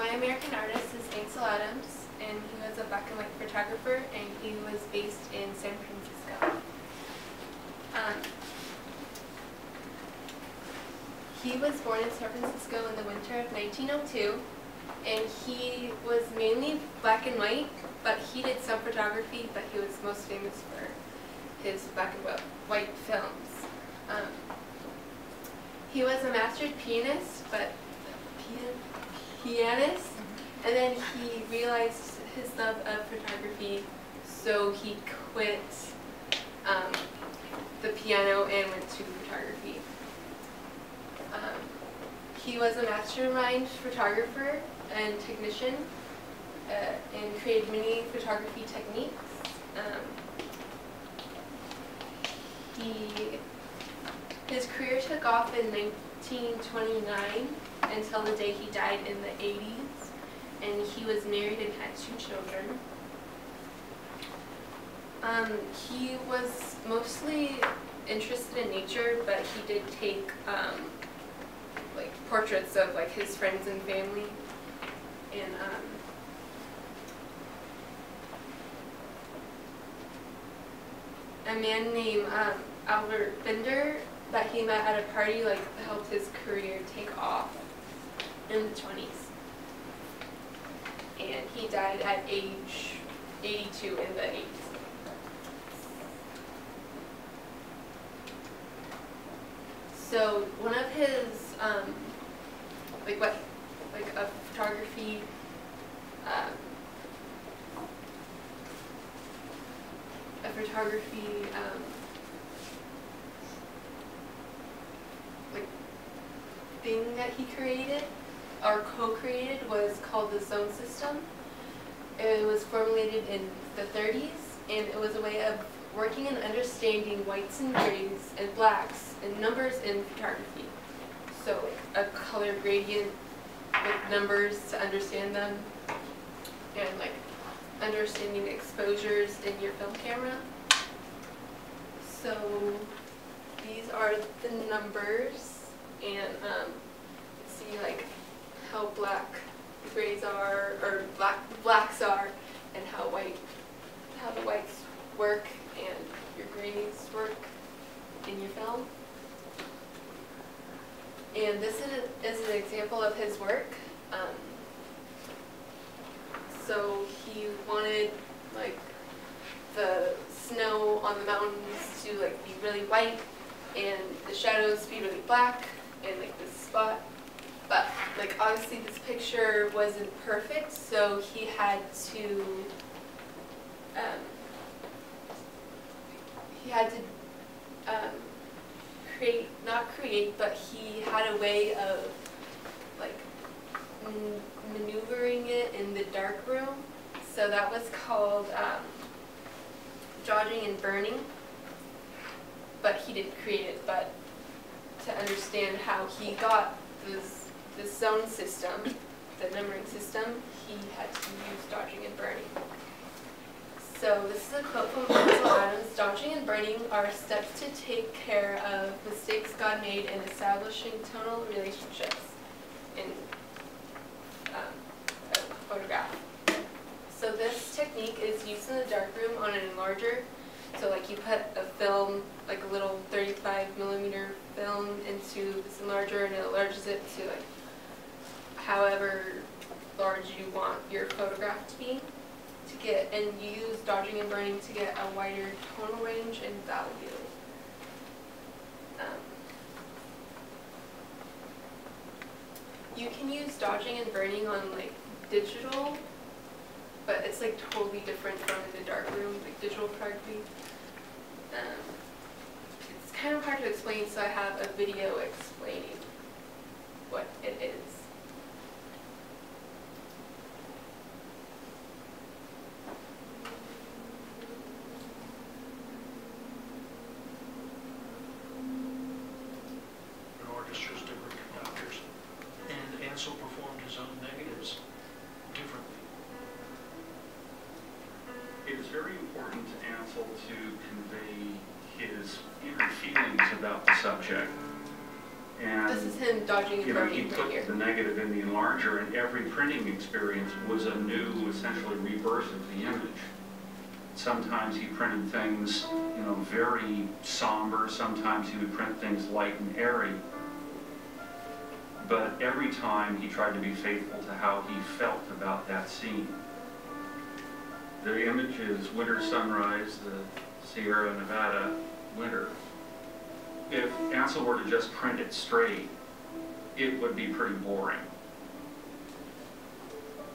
My American artist is Ansel Adams, and he was a black and white photographer, and he was based in San Francisco. He was born in San Francisco in the winter of 1902, and he was mainly black and white, but he did some photography, but he was most famous for his black and white films. He was a mastered pianist, and then he realized his love of photography, so he quit the piano and went to photography. He was a mastermind photographer and technician and created many photography techniques. His career took off in 1929 until the day he died in the 80s, and he was married and had 2 children. He was mostly interested in nature, but he did take like portraits of like his friends and family, and a man named Albert Binder that he met at a party like helped his career take off in the 20s, and he died at age 82 in the 80s. So one of his a photography thing that he created or co-created was called the Zone System. It was formulated in the 30s, and it was a way of working and understanding whites and grays and blacks and numbers in photography. So a color gradient with numbers to understand them, and like understanding exposures in your film camera. So these are the numbers, and see like how black the grays are, or the blacks are, and how the whites work and your grays work in your film. And this is an example of his work. So he wanted like the snow on the mountains to like be really white and the shadows be really black and like this spot. But like obviously this picture wasn't perfect, so he had to but he had a way of like maneuvering it in the dark room. So that was called dodging and burning. But he didn't create it, but to understand how he got this zone system, the numbering system, he had to use dodging and burning. So this is a quote from Ansel Adams: "Dodging and burning are steps to take care of mistakes God made in establishing tonal relationships in a photograph." So this technique is used in the darkroom on an enlarger. So like you put a film, like a little 35mm film into this enlarger, and it enlarges it to like however large you want your photograph to be. And you use dodging and burning to get a wider tonal range and value. You can use dodging and burning on like digital, but it's like totally different from in the darkroom, like digital photography. It's kind of hard to explain, so I have a video explaining what it is. Ansel performed his own negatives differently. It is very important to Ansel to convey his inner feelings about the subject. And This is him dodging and he burning right took here. the negative in the enlarger, and every printing experience was a new, essentially, rebirth of the image. Sometimes he printed things, very somber. Sometimes he would print things light and airy. But every time he tried to be faithful to how he felt about that scene. The image is winter sunrise, the Sierra Nevada winter. If Ansel were to just print it straight, it would be pretty boring.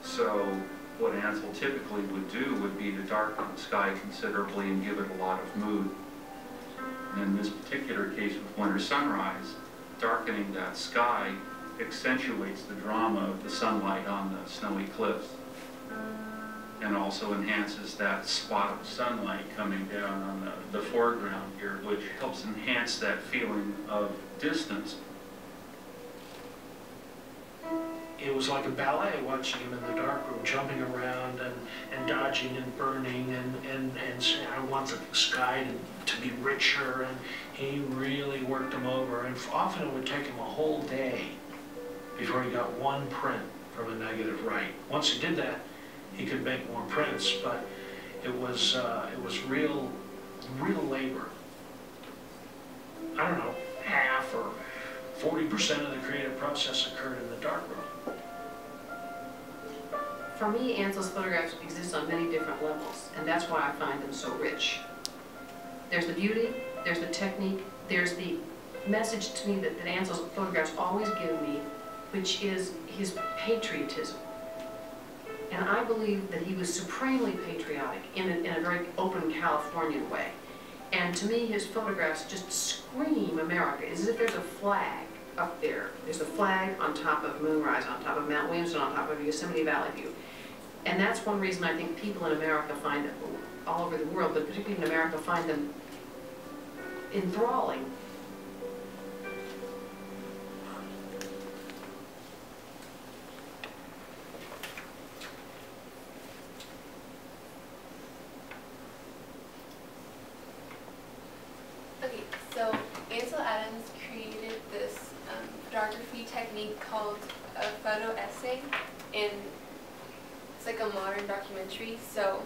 So what Ansel typically would do would be to darken the sky considerably and give it a lot of mood. And in this particular case with winter sunrise, darkening that sky accentuates the drama of the sunlight on the snowy cliffs, and also enhances that spot of sunlight coming down on the foreground here, which helps enhance that feeling of distance. It was like a ballet watching him in the darkroom, jumping around and dodging and burning and saying, I want the sky to be richer, and he really worked him over. And often it would take him a whole day before he got one print from a negative right. Once he did that, he could make more prints, but it was real labor. I don't know, half or 40% of the creative process occurred in the darkroom. For me, Ansel's photographs exist on many different levels, and that's why I find them so rich. There's the beauty, there's the technique, there's the message to me that Ansel's photographs always give me, which is his patriotism. And I believe that he was supremely patriotic in a very open Californian way. And to me, his photographs just scream America. It's as if there's a flag up there. There's a flag on top of Moonrise, on top of Mount Williamson, on top of Yosemite Valley View. And that's one reason I think people in America find it, all over the world, but particularly in America, find them enthralling. Okay, so Ansel Adams created this photography technique called a photo essay, and it's like a modern documentary. So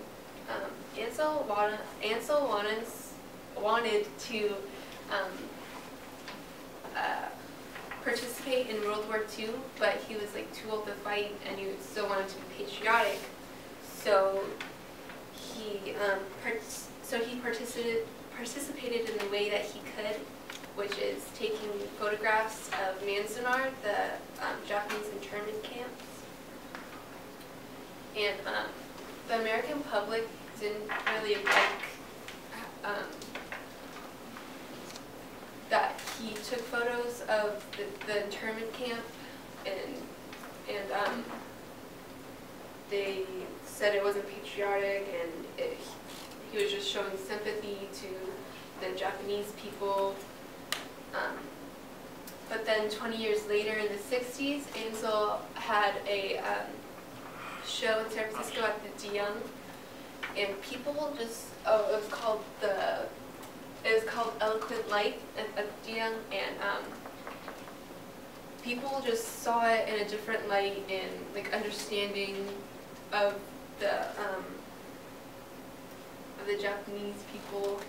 Ansel wanted to participate in World War II, but he was like too old to fight, and he still wanted to be patriotic. So he participated in the way that he could, which is taking photographs of Manzanar, the Japanese internment camps. And the American public didn't really like that he took photos of the internment camp, and they said it wasn't patriotic, and he was just showing sympathy to the Japanese people. But then 20 years later, in the 60s, Ansel had a show in San Francisco at the De Young, and people just, it was called Eloquent Light at the De Young, and people just saw it in a different light, and like understanding of the Japanese people,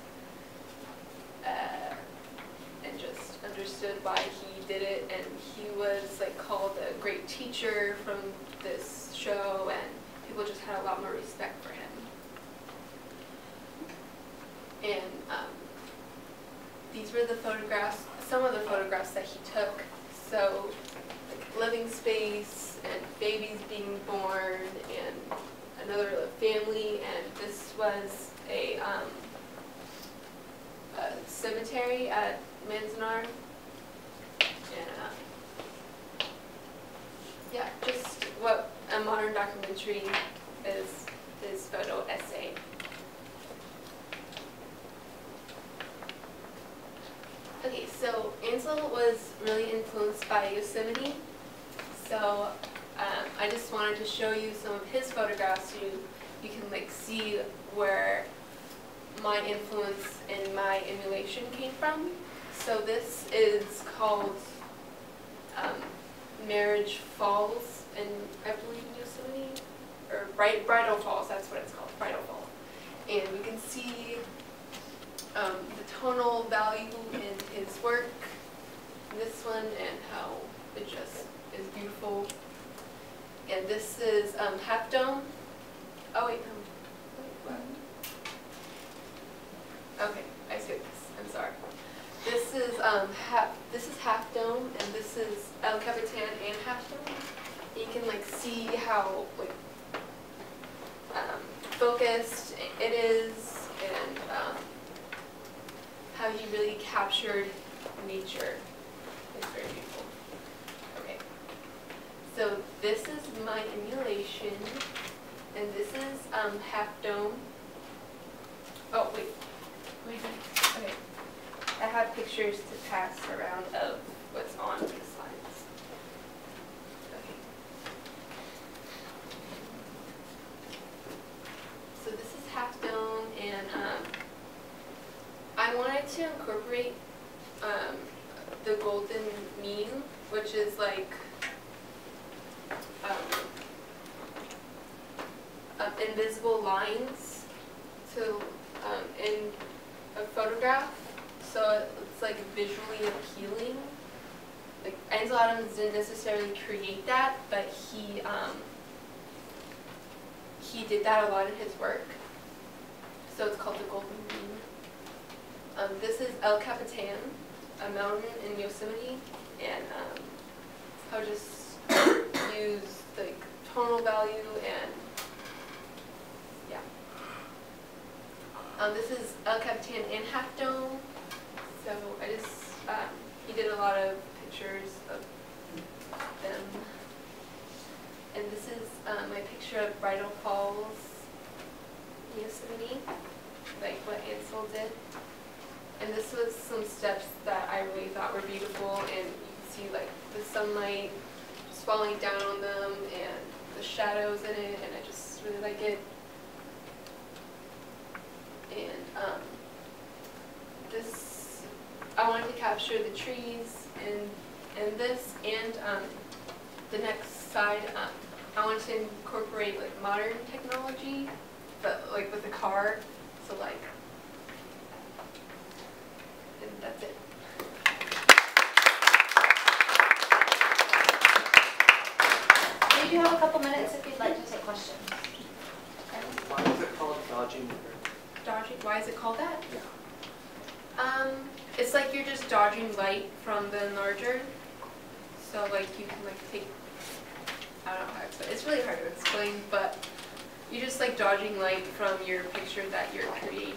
and just understood why he did it. And he was like called a great teacher from this show, and people just had a lot more respect for him. And these were the photographs, some of the photographs that he took. So like living space, and babies being born, and another family, and this was a cemetery at Manzanar. And yeah, just what a modern documentary is, his photo essay. Okay, so Ansel was really influenced by Yosemite, so I just wanted to show you some of his photographs so you can like see where my influence and my emulation came from. So this is called Marriage Falls, and I believe Yosemite, or Bridal Falls, that's what it's called, Bridal Falls. And we can see the tonal value in his work, this one, and how it just is beautiful. And this is Half Dome. Oh wait, no. Wait, what? Okay, I skipped this. I'm sorry. This is Half Dome, and this is El Capitan and Half Dome. You can like see how like focused it is, and how he really captured nature. It's very beautiful. Okay, so this is my emulation, and this is Half Dome. Oh wait, okay. I have pictures to pass around of what's on the slides. Okay. So this is Half Dome, and I wanted to incorporate the golden mean, which is like invisible lines to in a photograph. So it's like visually appealing. Like Ansel Adams didn't necessarily create that, but he did that a lot in his work. So it's called the Golden Mean. This is El Capitan, a mountain in Yosemite, and I'll just use like tonal value and yeah. This is El Capitan and Half Dome. So I just, he did a lot of pictures of them. And this is my picture of Bridal Falls, Yosemite, like what Ansel did. And this was some steps that I really thought were beautiful, and you can see like the sunlight just falling down on them and the shadows in it, and I just really like it. And this, I wanted to capture the trees in this, and the next side, I wanted to incorporate like modern technology, but like with a car, so like, and that's it. We do have a couple minutes if you'd like to take questions. Why is it called dodging? Dodging, why is it called that? Yeah. It's like you're just dodging light from the enlarger. So like you can like take, I don't know how to explain. It's really hard to explain, but you're just like dodging light from your picture that you're creating.